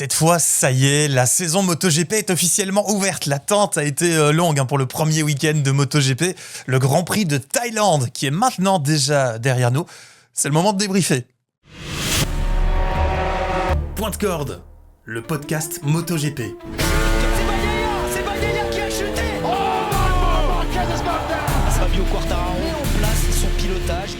Cette fois, ça y est, la saison MotoGP est officiellement ouverte. L'attente a été longue pour le premier week-end de MotoGP. Le Grand Prix de Thaïlande, qui est maintenant déjà derrière nous. C'est le moment de débriefer. Point de corde, le podcast MotoGP. C'est Bagnaia qui a chuté. Fabio Quartararo met en place son pilotage.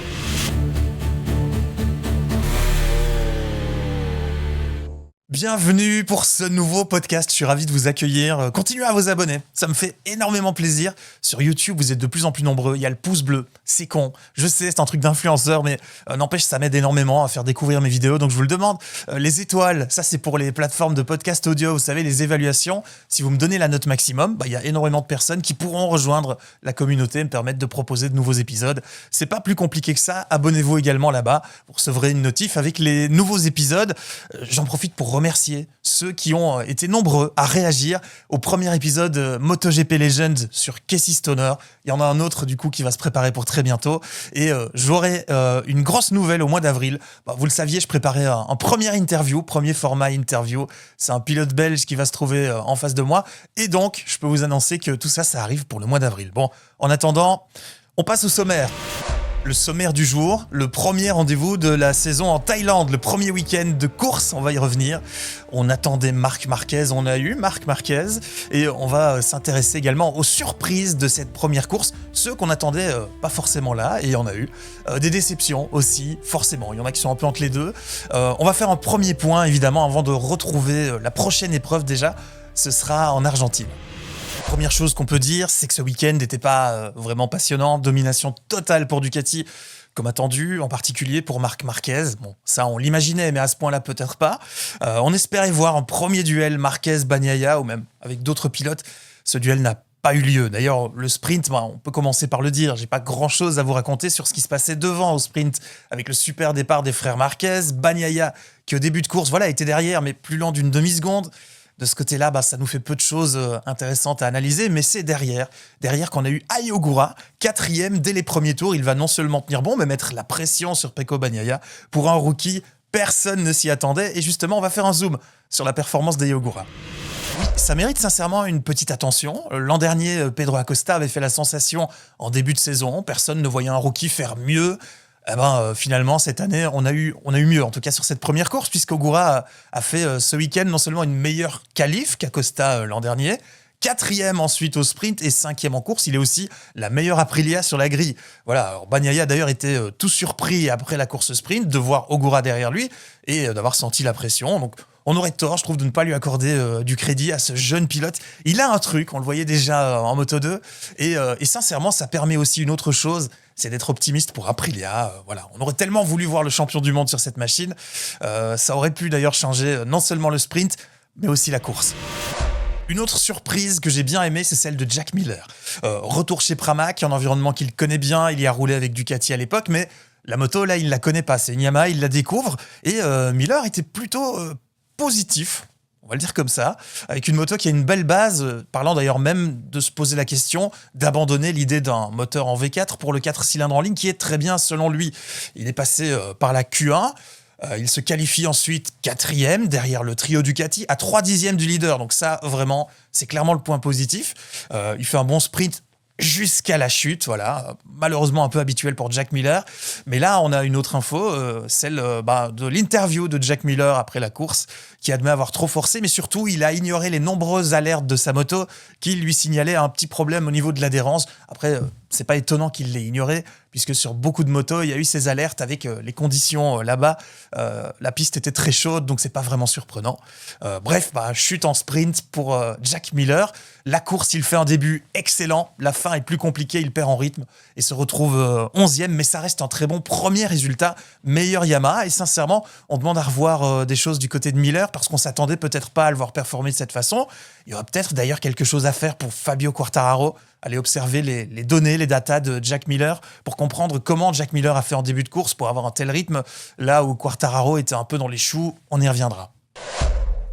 Bienvenue pour ce nouveau podcast, je suis ravi de vous accueillir. Continuez à vous abonner, ça me fait énormément plaisir. Sur YouTube, vous êtes de plus en plus nombreux, il y a le pouce bleu, c'est con. Je sais, c'est un truc d'influenceur, mais n'empêche, ça m'aide énormément à faire découvrir mes vidéos, donc je vous le demande. Les étoiles, ça c'est pour les plateformes de podcast audio, vous savez, les évaluations. Si vous me donnez la note maximum, il y a énormément de personnes qui pourront rejoindre la communauté et me permettre de proposer de nouveaux épisodes. C'est pas plus compliqué que ça, abonnez-vous également là-bas, vous recevrez une notif avec les nouveaux épisodes. J'en profite pour remercier ceux qui ont été nombreux à réagir au premier épisode MotoGP Legends sur Casey Stoner. Il y en a un autre du coup qui va se préparer pour très bientôt et j'aurai une grosse nouvelle au mois d'avril. Vous le saviez, je préparais un premier interview, premier format interview. C'est un pilote belge qui va se trouver en face de moi et donc je peux vous annoncer que tout ça, ça arrive pour le mois d'avril. Bon, en attendant, on passe au sommaire. Le sommaire du jour, le premier rendez-vous de la saison en Thaïlande, le premier week-end de course, on va y revenir. On attendait Marc Marquez, on a eu Marc Marquez, et on va s'intéresser également aux surprises de cette première course, ceux qu'on attendait pas forcément là, et il y en a eu. Des déceptions aussi, forcément, il y en a qui sont un peu entre les deux. On va faire un premier point, évidemment, avant de retrouver la prochaine épreuve déjà, ce sera en Argentine. Première chose qu'on peut dire, c'est que ce week-end n'était pas vraiment passionnant. Domination totale pour Ducati, comme attendu, en particulier pour Marc Marquez. Bon, ça, on l'imaginait, mais à ce point-là, peut-être pas. On espérait voir un premier duel Marquez-Bagnaia, ou même avec d'autres pilotes. Ce duel n'a pas eu lieu. D'ailleurs, le sprint, on peut commencer par le dire. J'ai pas grand-chose à vous raconter sur ce qui se passait devant au sprint, avec le super départ des frères Marquez. Bagnaia, qui au début de course, était derrière, mais plus lent d'une demi-seconde. De ce côté-là, ça nous fait peu de choses intéressantes à analyser, mais c'est derrière qu'on a eu Ai Ogura, 4e dès les premiers tours. Il va non seulement tenir bon, mais mettre la pression sur Pecco Bagnaia. Pour un rookie, personne ne s'y attendait. Et justement, on va faire un zoom sur la performance d'Ai Ogura. Oui, ça mérite sincèrement une petite attention. L'an dernier, Pedro Acosta avait fait la sensation en début de saison. Personne ne voyait un rookie faire mieux. Finalement, cette année, on a eu mieux, en tout cas sur cette première course, puisqu'Ogura a fait ce week-end non seulement une meilleure qualif qu'Acosta l'an dernier, 4e ensuite au sprint et 5e en course. Il est aussi la meilleure Aprilia sur la grille. Voilà, alors Bagnaia d'ailleurs était tout surpris après la course sprint de voir Ogura derrière lui et d'avoir senti la pression. Donc on aurait tort, je trouve, de ne pas lui accorder du crédit à ce jeune pilote. Il a un truc, on le voyait déjà en Moto2 et sincèrement, ça permet aussi une autre chose, c'est d'être optimiste pour Aprilia. On aurait tellement voulu voir le champion du monde sur cette machine. Ça aurait pu d'ailleurs changer non seulement le sprint, mais aussi la course. Une autre surprise que j'ai bien aimée, c'est celle de Jack Miller. Retour chez Pramac, un environnement qu'il connaît bien, il y a roulé avec Ducati à l'époque, mais la moto, là, il la connaît pas. C'est une Yamaha, il la découvre, et Miller était plutôt positif. On va le dire comme ça, avec une moto qui a une belle base, parlant d'ailleurs même de se poser la question d'abandonner l'idée d'un moteur en V4 pour le 4 cylindres en ligne, qui est très bien selon lui. Il est passé par la Q1, il se qualifie ensuite 4e derrière le trio Ducati, à 3/10 du leader. Donc ça, vraiment, c'est clairement le point positif. Il fait un bon sprint jusqu'à la chute, malheureusement un peu habituel pour Jack Miller. Mais là, on a une autre info, celle de l'interview de Jack Miller après la course, qui admet avoir trop forcé, mais surtout, il a ignoré les nombreuses alertes de sa moto qui lui signalaient un petit problème au niveau de l'adhérence. Après, c'est pas étonnant qu'il l'ait ignoré, puisque sur beaucoup de motos, il y a eu ces alertes avec les conditions là-bas. La piste était très chaude, donc c'est pas vraiment surprenant. Chute en sprint pour Jack Miller. La course, il fait un début excellent. La fin est plus compliquée, il perd en rythme et se retrouve 11e, mais ça reste un très bon premier résultat. Meilleur Yamaha, et sincèrement, on demande à revoir des choses du côté de Miller, parce qu'on s'attendait peut-être pas à le voir performer de cette façon. Il y aura peut-être d'ailleurs quelque chose à faire pour Fabio Quartararo, aller observer les données, les datas de Jack Miller pour comprendre comment Jack Miller a fait en début de course pour avoir un tel rythme, là où Quartararo était un peu dans les choux. On y reviendra.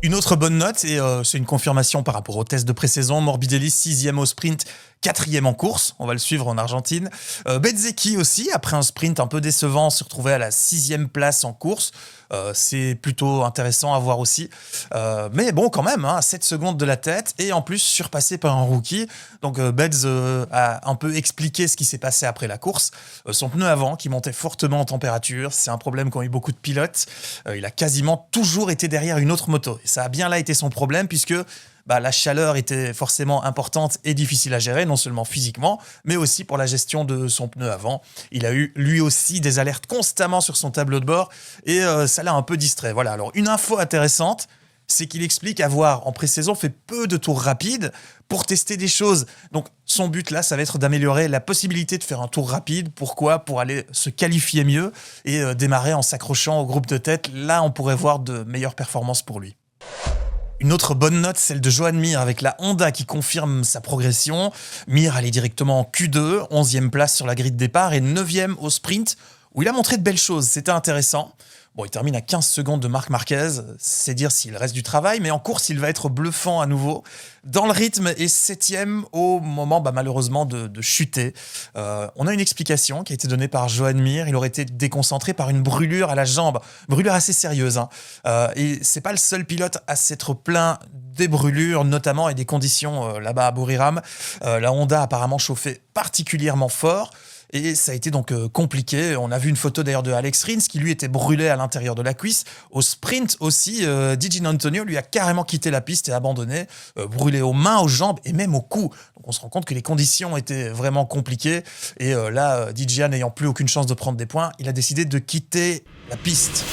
Une autre bonne note, et c'est une confirmation par rapport au test de pré-saison, Morbidelli 6e au sprint, 4e en course, on va le suivre en Argentine. Bezzecchi aussi, après un sprint un peu décevant, se retrouvait à la 6e place en course. C'est plutôt intéressant à voir aussi. Mais bon, quand même, 7 secondes de la tête et en plus surpassé par un rookie. Donc Betts a un peu expliqué ce qui s'est passé après la course. Son pneu avant qui montait fortement en température, c'est un problème qu'ont eu beaucoup de pilotes. Il a quasiment toujours été derrière une autre moto. Et ça a bien là été son problème puisque la chaleur était forcément importante et difficile à gérer, non seulement physiquement, mais aussi pour la gestion de son pneu avant. Il a eu lui aussi des alertes constamment sur son tableau de bord et ça l'a un peu distrait. Voilà, alors une info intéressante, c'est qu'il explique avoir en pré-saison fait peu de tours rapides pour tester des choses. Donc son but là, ça va être d'améliorer la possibilité de faire un tour rapide. Pourquoi ? Pour aller se qualifier mieux et démarrer en s'accrochant au groupe de tête. Là, on pourrait voir de meilleures performances pour lui. Une autre bonne note, celle de Joan Mir avec la Honda qui confirme sa progression. Mir allait directement en Q2, 11e place sur la grille de départ et 9e au sprint où il a montré de belles choses. C'était intéressant. Bon, il termine à 15 secondes de Marc Marquez, c'est dire s'il reste du travail, mais en course, il va être bluffant à nouveau. Dans le rythme et 7e au moment malheureusement de chuter. On a une explication qui a été donnée par Joan Mir. Il aurait été déconcentré par une brûlure à la jambe. Brûlure assez sérieuse. Et c'est pas le seul pilote à s'être plaint des brûlures, notamment et des conditions là-bas à Buriram. La Honda a apparemment chauffé particulièrement fort. Et ça a été donc compliqué. On a vu une photo d'ailleurs de Alex Rins qui lui était brûlé à l'intérieur de la cuisse. Au sprint aussi, Di Giannantonio lui a carrément quitté la piste et abandonné, brûlé aux mains, aux jambes et même au cou. Donc on se rend compte que les conditions étaient vraiment compliquées. Et là, Di Gian n'ayant plus aucune chance de prendre des points, il a décidé de quitter la piste.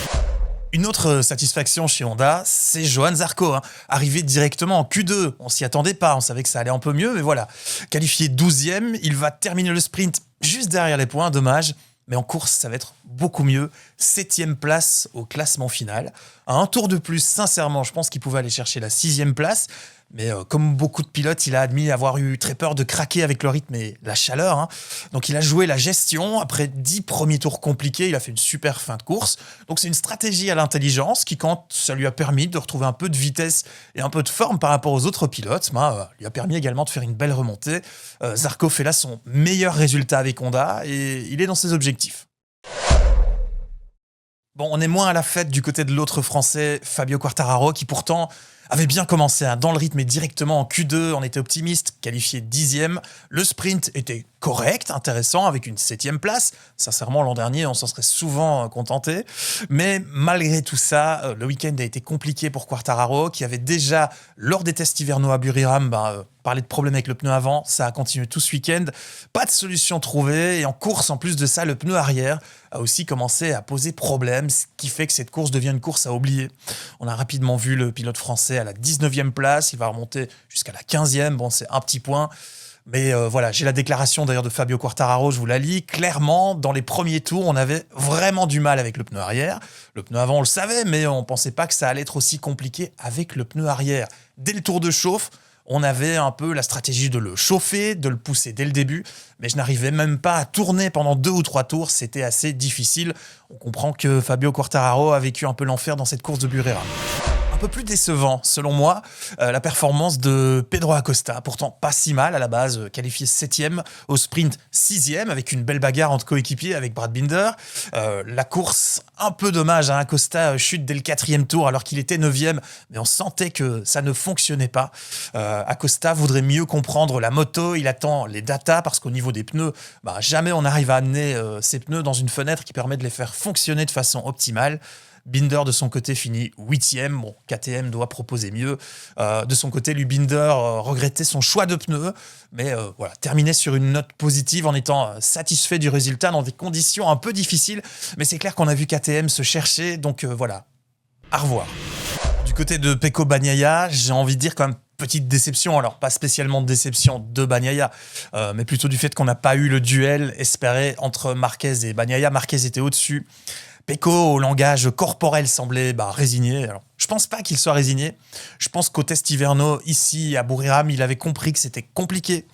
Une autre satisfaction chez Honda, c'est Johann Zarco, arrivé directement en Q2. On s'y attendait pas, on savait que ça allait un peu mieux, mais voilà. Qualifié 12e, il va terminer le sprint juste derrière les points, dommage. Mais en course, ça va être beaucoup mieux. 7e place au classement final. À un tour de plus, sincèrement, je pense qu'il pouvait aller chercher la 6e place. Mais comme beaucoup de pilotes, il a admis avoir eu très peur de craquer avec le rythme et la chaleur. Donc il a joué la gestion. Après 10 premiers tours compliqués, il a fait une super fin de course. Donc c'est une stratégie à l'intelligence qui, quand ça lui a permis de retrouver un peu de vitesse et un peu de forme par rapport aux autres pilotes, lui a permis également de faire une belle remontée. Zarco fait là son meilleur résultat avec Honda et il est dans ses objectifs. Bon, on est moins à la fête du côté de l'autre Français, Fabio Quartararo, qui pourtant avait bien commencé dans le rythme et directement en Q2. On était optimiste, qualifié 10e. Le sprint était correct, intéressant, avec une 7e place. Sincèrement, l'an dernier, on s'en serait souvent contenté. Mais malgré tout ça, le week-end a été compliqué pour Quartararo, qui avait déjà, lors des tests hivernaux à Buriram, parlé de problèmes avec le pneu avant. Ça a continué tout ce week-end. Pas de solution trouvée. Et en course, en plus de ça, le pneu arrière a aussi commencé à poser problème, ce qui fait que cette course devient une course à oublier. On a rapidement vu le pilote français à la 19e place. Il va remonter jusqu'à la 15e. Bon, c'est un petit point. Mais voilà, j'ai la déclaration d'ailleurs de Fabio Quartararo, je vous la lis. Clairement, dans les premiers tours, on avait vraiment du mal avec le pneu arrière. Le pneu avant, on le savait, mais on ne pensait pas que ça allait être aussi compliqué avec le pneu arrière. Dès le tour de chauffe, on avait un peu la stratégie de le chauffer, de le pousser dès le début, mais je n'arrivais même pas à tourner pendant 2 ou 3 tours, c'était assez difficile. On comprend que Fabio Quartararo a vécu un peu l'enfer dans cette course de Buriram. Un peu plus décevant, selon moi, la performance de Pedro Acosta. Pourtant, pas si mal à la base, qualifié 7e, au sprint 6e, avec une belle bagarre entre coéquipiers avec Brad Binder. La course, un peu dommage, Acosta chute dès le 4e tour alors qu'il était 9e, mais on sentait que ça ne fonctionnait pas. Acosta voudrait mieux comprendre la moto, il attend les datas parce qu'au niveau des pneus, jamais on arrive à amener ces pneus dans une fenêtre qui permet de les faire fonctionner de façon optimale. Binder, de son côté, finit 8e. Bon, KTM doit proposer mieux. De son côté, lui, Binder regrettait son choix de pneus. Mais voilà, terminait sur une note positive en étant satisfait du résultat dans des conditions un peu difficiles. Mais c'est clair qu'on a vu KTM se chercher. Donc voilà, au revoir. Du côté de Pecco Bagnaia, j'ai envie de dire quand même petite déception. Alors, pas spécialement de déception de Bagnaia, mais plutôt du fait qu'on n'a pas eu le duel espéré entre Marquez et Bagnaia. Marquez était au-dessus. Pecco, au langage corporel, semblait résigné. Alors, je pense pas qu'il soit résigné. Je pense qu'au test hivernaux, ici, à Buriram, il avait compris que c'était compliqué.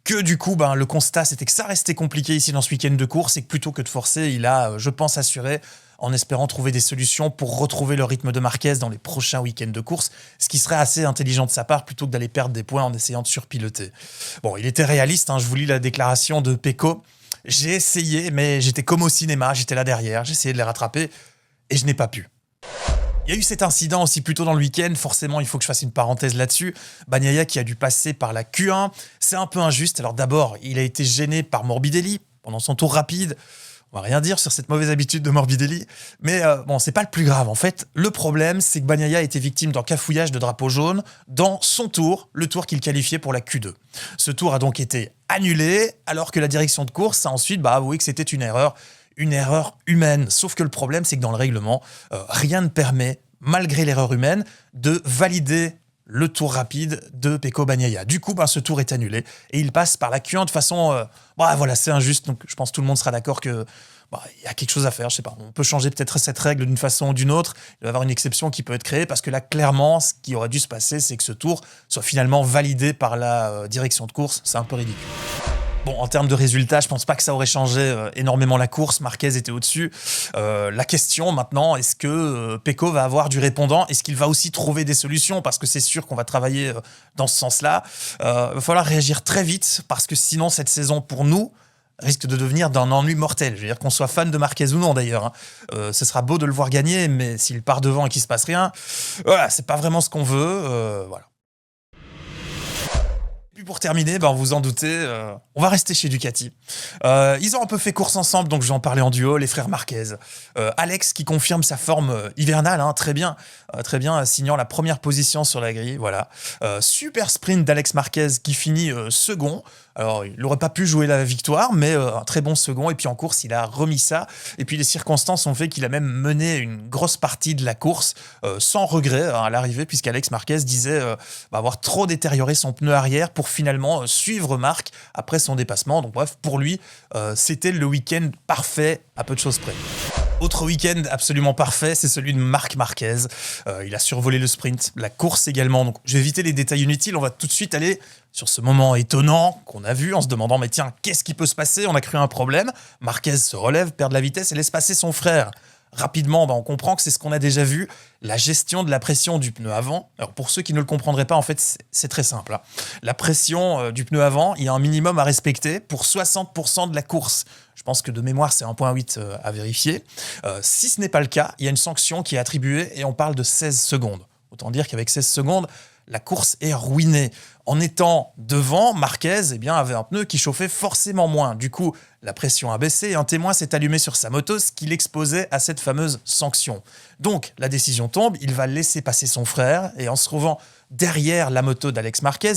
Que du coup, le constat, c'était que ça restait compliqué ici dans ce week-end de course et que plutôt que de forcer, il a, je pense, assuré en espérant trouver des solutions pour retrouver le rythme de Marquez dans les prochains week-ends de course, ce qui serait assez intelligent de sa part plutôt que d'aller perdre des points en essayant de surpiloter. Bon, il était réaliste, je vous lis la déclaration de Pecco. J'ai essayé, mais j'étais comme au cinéma, j'étais là derrière, j'ai essayé de les rattraper et je n'ai pas pu. Il y a eu cet incident aussi plus tôt dans le week-end, forcément il faut que je fasse une parenthèse là-dessus. Bagnaia qui a dû passer par la Q1, c'est un peu injuste. Alors d'abord, il a été gêné par Morbidelli pendant son tour rapide. On va rien dire sur cette mauvaise habitude de Morbidelli, mais bon, c'est pas le plus grave. En fait, le problème, c'est que Bagnaia a été victime d'un cafouillage de drapeau jaune dans son tour, le tour qu'il qualifiait pour la Q2. Ce tour a donc été annulé, alors que la direction de course a ensuite avoué que c'était une erreur humaine. Sauf que le problème, c'est que dans le règlement, rien ne permet, malgré l'erreur humaine, de valider le tour rapide de Pecco Bagnaia. Du coup, ce tour est annulé et il passe par la Q1 de façon... voilà, c'est injuste, donc je pense que tout le monde sera d'accord que il y a quelque chose à faire, je sais pas. On peut changer peut-être cette règle d'une façon ou d'une autre. Il va y avoir une exception qui peut être créée parce que là, clairement, ce qui aurait dû se passer, c'est que ce tour soit finalement validé par la direction de course. C'est un peu ridicule. Bon, en termes de résultats, je pense pas que ça aurait changé énormément la course. Marquez était au-dessus. La question maintenant, est-ce que Pecco va avoir du répondant? Est-ce qu'il va aussi trouver des solutions? Parce que c'est sûr qu'on va travailler dans ce sens-là. Va falloir réagir très vite parce que sinon, cette saison, pour nous, risque de devenir d'un ennui mortel. Je veux dire qu'on soit fan de Marquez ou non d'ailleurs. Ce sera beau de le voir gagner, mais s'il part devant et qu'il se passe rien, voilà, c'est pas vraiment ce qu'on veut. Voilà. Pour terminer, vous vous en doutez, on va rester chez Ducati. Ils ont un peu fait course ensemble, donc je vais en parler en duo, les frères Marquez. Alex qui confirme sa forme hivernale, très bien, signant la première position sur la grille. Voilà. Super sprint d'Alex Marquez qui finit second. Alors, il n'aurait pas pu jouer la victoire, mais un très bon second. Et puis en course, il a remis ça. Et puis les circonstances ont fait qu'il a même mené une grosse partie de la course sans regret à l'arrivée, puisqu'Alex Marquez disait avoir trop détérioré son pneu arrière pour finalement suivre Marc après son dépassement. Donc bref, pour lui, c'était le week-end parfait, à peu de choses près. Autre week-end absolument parfait, c'est celui de Marc Marquez. Il a survolé le sprint, la course également. Donc, je vais éviter les détails inutiles. On va tout de suite aller sur ce moment étonnant qu'on a vu en se demandant mais tiens, qu'est-ce qui peut se passer? On a cru un problème. Marquez se relève, perd de la vitesse et laisse passer son frère. Rapidement, on comprend que c'est ce qu'on a déjà vu, la gestion de la pression du pneu avant. Alors pour ceux qui ne le comprendraient pas, en fait, c'est très simple. La pression du pneu avant, il y a un minimum à respecter pour 60% de la course. Je pense que de mémoire, c'est 1,8 à vérifier. Si ce n'est pas le cas, il y a une sanction qui est attribuée et on parle de 16 secondes. Autant dire qu'avec 16 secondes, la course est ruinée. En étant devant, Marquez avait un pneu qui chauffait forcément moins. Du coup, la pression a baissé et un témoin s'est allumé sur sa moto, ce qui l'exposait à cette fameuse sanction. Donc, la décision tombe, il va laisser passer son frère et en se trouvant derrière la moto d'Alex Marquez,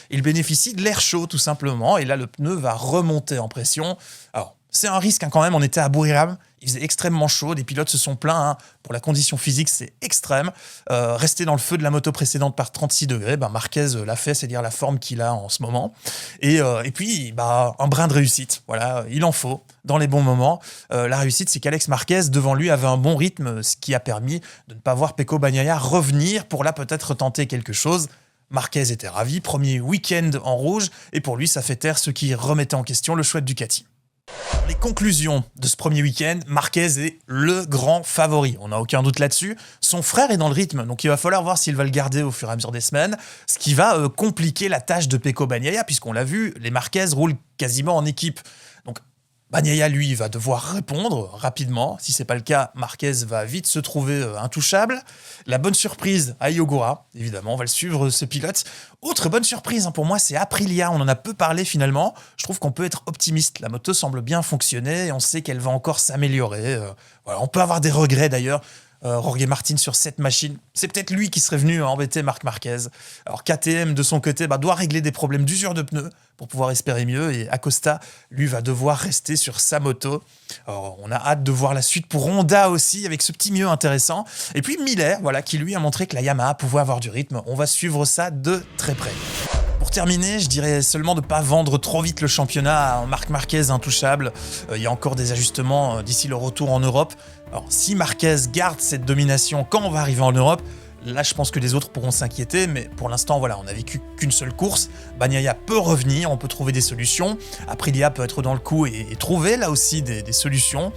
il bénéficie de l'air chaud tout simplement et là, le pneu va remonter en pression. Alors, c'est un risque quand même, on était à Buriram, il faisait extrêmement chaud, les pilotes se sont plaints, pour la condition physique c'est extrême. Rester dans le feu de la moto précédente par 36 degrés, Marquez l'a fait, c'est dire la forme qu'il a en ce moment. Et puis, un brin de réussite, voilà, il en faut dans les bons moments. La réussite, c'est qu'Alex Marquez, devant lui, avait un bon rythme, ce qui a permis de ne pas voir Pecco Bagnaia revenir pour là peut-être tenter quelque chose. Marquez était ravi, premier week-end en rouge, et pour lui, ça fait taire ceux qui remettaient en question le choix de Ducati. Les conclusions de ce premier week-end, Marquez est le grand favori, on n'a aucun doute là-dessus. Son frère est dans le rythme, donc il va falloir voir s'il va le garder au fur et à mesure des semaines, ce qui va compliquer la tâche de Pecco Bagnaia, puisqu'on l'a vu, les Marquez roulent quasiment en équipe. Donc Bagnaia, lui, va devoir répondre rapidement. Si c'est pas le cas, Marquez va vite se trouver intouchable. La bonne surprise à Hyogura, évidemment, on va le suivre, ce pilote. Autre bonne surprise pour moi, c'est Aprilia. On en a peu parlé finalement. Je trouve qu'on peut être optimiste. La moto semble bien fonctionner et on sait qu'elle va encore s'améliorer. Voilà, on peut avoir des regrets d'ailleurs. Jorge Martin sur cette machine, c'est peut-être lui qui serait venu embêter Marc Marquez. Alors KTM de son côté doit régler des problèmes d'usure de pneus pour pouvoir espérer mieux et Acosta lui va devoir rester sur sa moto. Alors, on a hâte de voir la suite pour Honda aussi avec ce petit mieux intéressant. Et puis Miller, qui lui a montré que la Yamaha pouvait avoir du rythme. On va suivre ça de très près. Pour terminer, je dirais seulement de ne pas vendre trop vite le championnat à Marc Marquez intouchable. Il y a encore des ajustements d'ici le retour en Europe. Alors, si Marquez garde cette domination quand on va arriver en Europe, là, je pense que les autres pourront s'inquiéter, mais pour l'instant, on n'a vécu qu'une seule course. Bagnaia peut revenir, on peut trouver des solutions. Aprilia peut être dans le coup et trouver là aussi des solutions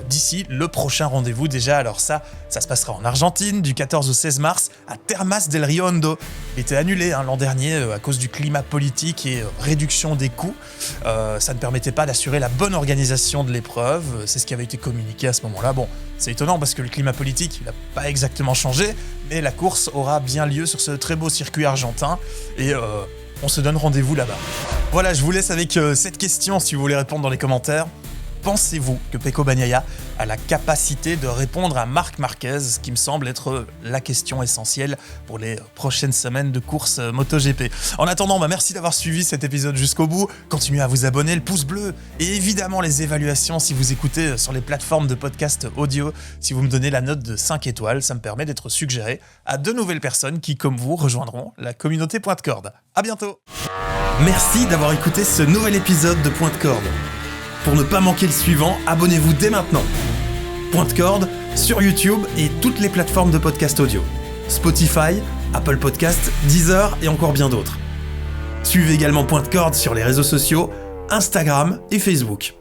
d'ici le prochain rendez-vous déjà. Alors ça se passera en Argentine du 14 au 16 mars à Termas del Rio Hondo. était annulé l'an dernier à cause du climat politique et réduction des coûts. Ça ne permettait pas d'assurer la bonne organisation de l'épreuve. C'est ce qui avait été communiqué à ce moment-là. Bon, c'est étonnant parce que le climat politique n'a pas exactement changé, mais la course aura bien lieu sur ce très beau circuit argentin et on se donne rendez-vous là-bas. Voilà, je vous laisse avec cette question si vous voulez répondre dans les commentaires. Pensez-vous que Pecco Bagnaia a la capacité de répondre à Marc Marquez, ce qui me semble être la question essentielle pour les prochaines semaines de course MotoGP. En attendant, merci d'avoir suivi cet épisode jusqu'au bout. Continuez à vous abonner, le pouce bleu et évidemment les évaluations si vous écoutez sur les plateformes de podcast audio. Si vous me donnez la note de 5 étoiles, ça me permet d'être suggéré à de nouvelles personnes qui, comme vous, rejoindront la communauté Point de Corde. À bientôt. Merci d'avoir écouté ce nouvel épisode de Point de Corde. Pour ne pas manquer le suivant, abonnez-vous dès maintenant. Point de Corde sur YouTube et toutes les plateformes de podcast audio. Spotify, Apple Podcasts, Deezer et encore bien d'autres. Suivez également Point de Corde sur les réseaux sociaux, Instagram et Facebook.